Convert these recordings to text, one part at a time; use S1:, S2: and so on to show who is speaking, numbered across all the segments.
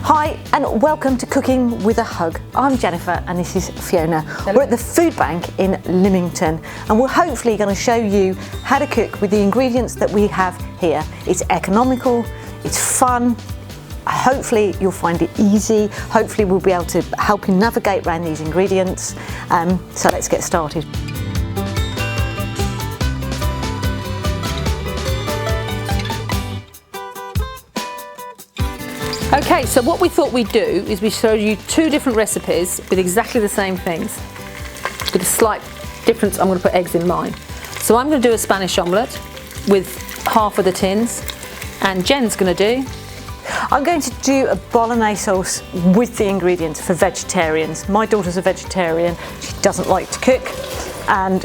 S1: Hi and welcome to Cooking with a Hug. I'm Jennifer and this is Fiona.
S2: Hello.
S1: We're at the food bank in Lymington and we're hopefully going to show you how to cook with the ingredients that we have here. It's economical, it's fun, hopefully you'll find it easy, hopefully we'll be able to help you navigate around these ingredients. So let's get started.
S2: Okay, so what we thought we'd do is we show you two different recipes with exactly the same things. With a slight difference, I'm going to put eggs in mine. So I'm going to do a Spanish omelette with half of the tins, and Jen's going to do...
S1: I'm going to do a bolognese sauce with the ingredients for vegetarians. My daughter's a vegetarian, she doesn't like to cook, and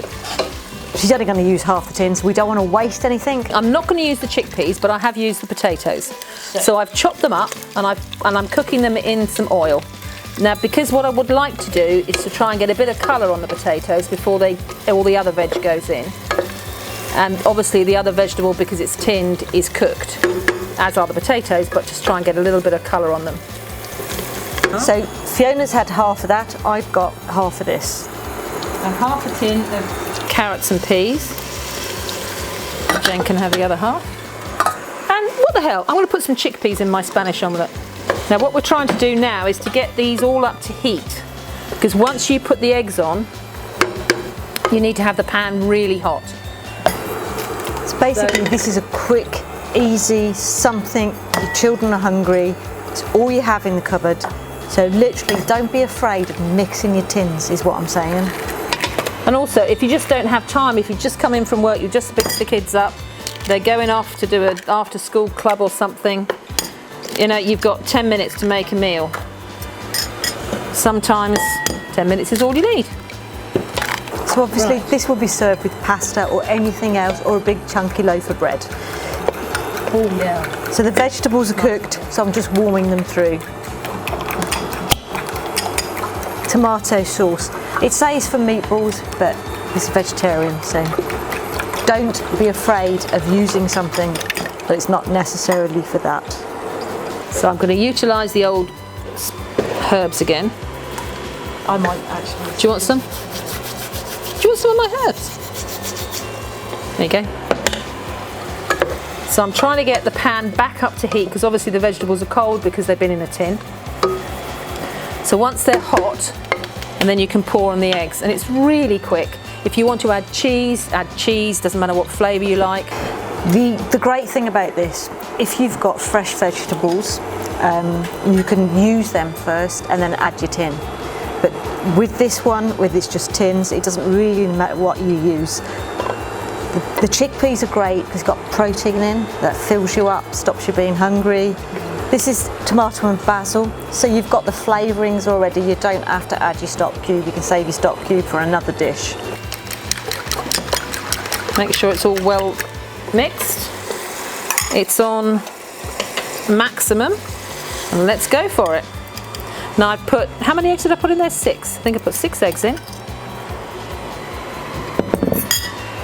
S1: she's only going to use half the tins. We don't want to waste anything.
S2: I'm not going to use the chickpeas, but I have used the potatoes. So I've chopped them up and I'm cooking them in some oil. Now, because what I would like to do is to try and get a bit of colour on the potatoes before all the other veg goes in. And obviously the other vegetable, because it's tinned, is cooked, as are the potatoes, but just try and get a little bit of colour on them.
S1: So Fiona's had half of that, I've got half of this.
S2: And half a tin of carrots and peas. Jen can have the other half. And what the hell, I'm going to put some chickpeas in my Spanish omelette. Now what we're trying to do now is to get these all up to heat, because once you put the eggs on, you need to have the pan really hot.
S1: So basically this is a quick, easy, something, your children are hungry, it's all you have in the cupboard. So literally don't be afraid of mixing your tins is what I'm saying.
S2: And also, if you just don't have time, if you just come in from work, you just pick the kids up, they're going off to do an after school club or something, you know, you've got 10 minutes to make a meal. Sometimes 10 minutes is all you need.
S1: So obviously this will be served with pasta or anything else, or a big chunky loaf of bread.
S2: Oh yeah.
S1: So the vegetables are cooked, so I'm just warming them through. Tomato sauce. It says for meatballs, but it's vegetarian, so don't be afraid of using something that it's not necessarily for that.
S2: So I'm going to utilise the old herbs again.
S1: I might actually.
S2: Do you want some? Do you want some of my herbs? There you go. So I'm trying to get the pan back up to heat, because obviously the vegetables are cold because they've been in a tin. So once they're hot, and then you can pour on the eggs, and it's really quick. If you want to add cheese, doesn't matter what flavour you like.
S1: The great thing about this, if you've got fresh vegetables, you can use them first and then add your tin. But with this one, with it's just tins, it doesn't really matter what you use. The chickpeas are great because it's got protein in that fills you up, stops you being hungry. This is tomato and basil, so you've got the flavourings already. You don't have to add your stock cube, you can save your stock cube for another dish.
S2: Make sure it's all well mixed. It's on maximum, and let's go for it. Now I've put, how many eggs did I put in there? 6. I think I put 6 eggs in.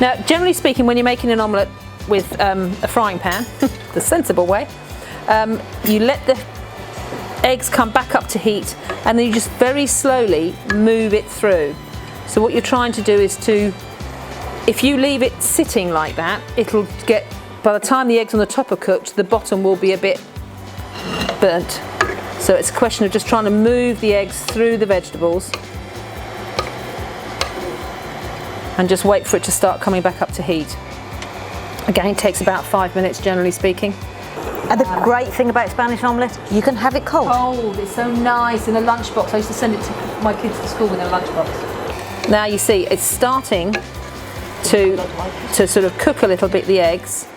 S2: Now generally speaking, when you're making an omelette with a frying pan, the sensible way, you let the eggs come back up to heat, and then you just very slowly move it through. So what you're trying to do is if you leave it sitting like that, it'll get, by the time the eggs on the top are cooked, the bottom will be a bit burnt. So it's a question of just trying to move the eggs through the vegetables and just wait for it to start coming back up to heat. Again, it takes about 5 minutes generally speaking.
S1: And the great thing about Spanish omelette, you can have it cold.
S2: Cold, it's so nice in a lunchbox. I used to send it to my kids to school in a lunchbox. Now you see it's starting to sort of cook a little bit, the eggs.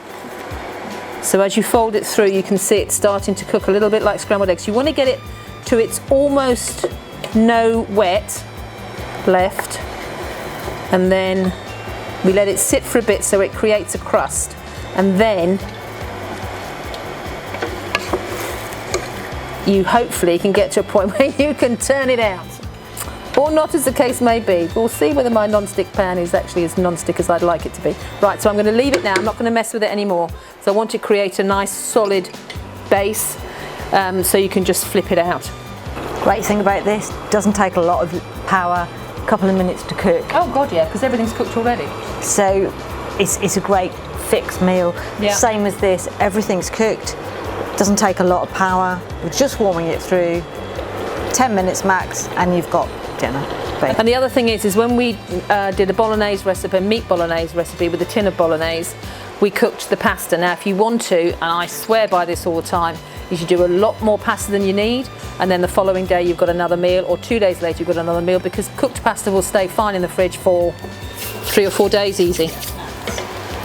S2: So as you fold it through, you can see it starting to cook a little bit like scrambled eggs. You want to get it to its almost no wet left, and then we let it sit for a bit so it creates a crust, and then you hopefully can get to a point where you can turn it out. Or not, as the case may be. We'll see whether my non-stick pan is actually as non-stick as I'd like it to be. Right, so I'm going to leave it now. I'm not going to mess with it anymore. So I want to create a nice solid base. so you can just flip it out.
S1: Great thing about this, doesn't take a lot of power, a couple of minutes to cook.
S2: Oh God, yeah, because everything's cooked already.
S1: So it's a great fixed meal.
S2: Yeah.
S1: Same as this, everything's cooked, doesn't take a lot of power. We're just warming it through, 10 minutes max, and you've got dinner.
S2: And the other thing is when we did a bolognese recipe, a meat bolognese recipe with a tin of bolognese, we cooked the pasta. Now, if you want to, and I swear by this all the time, you should do a lot more pasta than you need, and then the following day you've got another meal, or 2 days later you've got another meal, because cooked pasta will stay fine in the fridge for 3 or 4 days easy.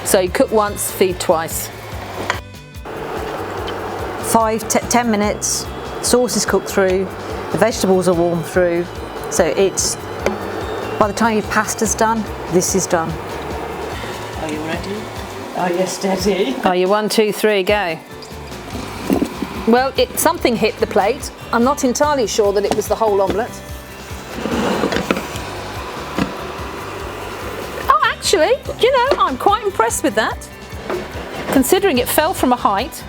S2: So you cook once, feed twice.
S1: 10 minutes, sauce is cooked through, the vegetables are warmed through, so it's, by the time your pasta's done, this is done.
S3: Are you ready?
S1: Are you steady?
S2: Are you 1, 2, 3, go? Well, something hit the plate. I'm not entirely sure that it was the whole omelette. Oh, actually, you know, I'm quite impressed with that, considering it fell from a height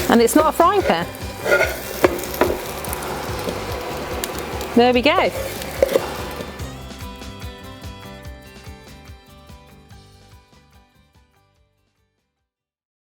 S2: and it's not a frying pan. There we go.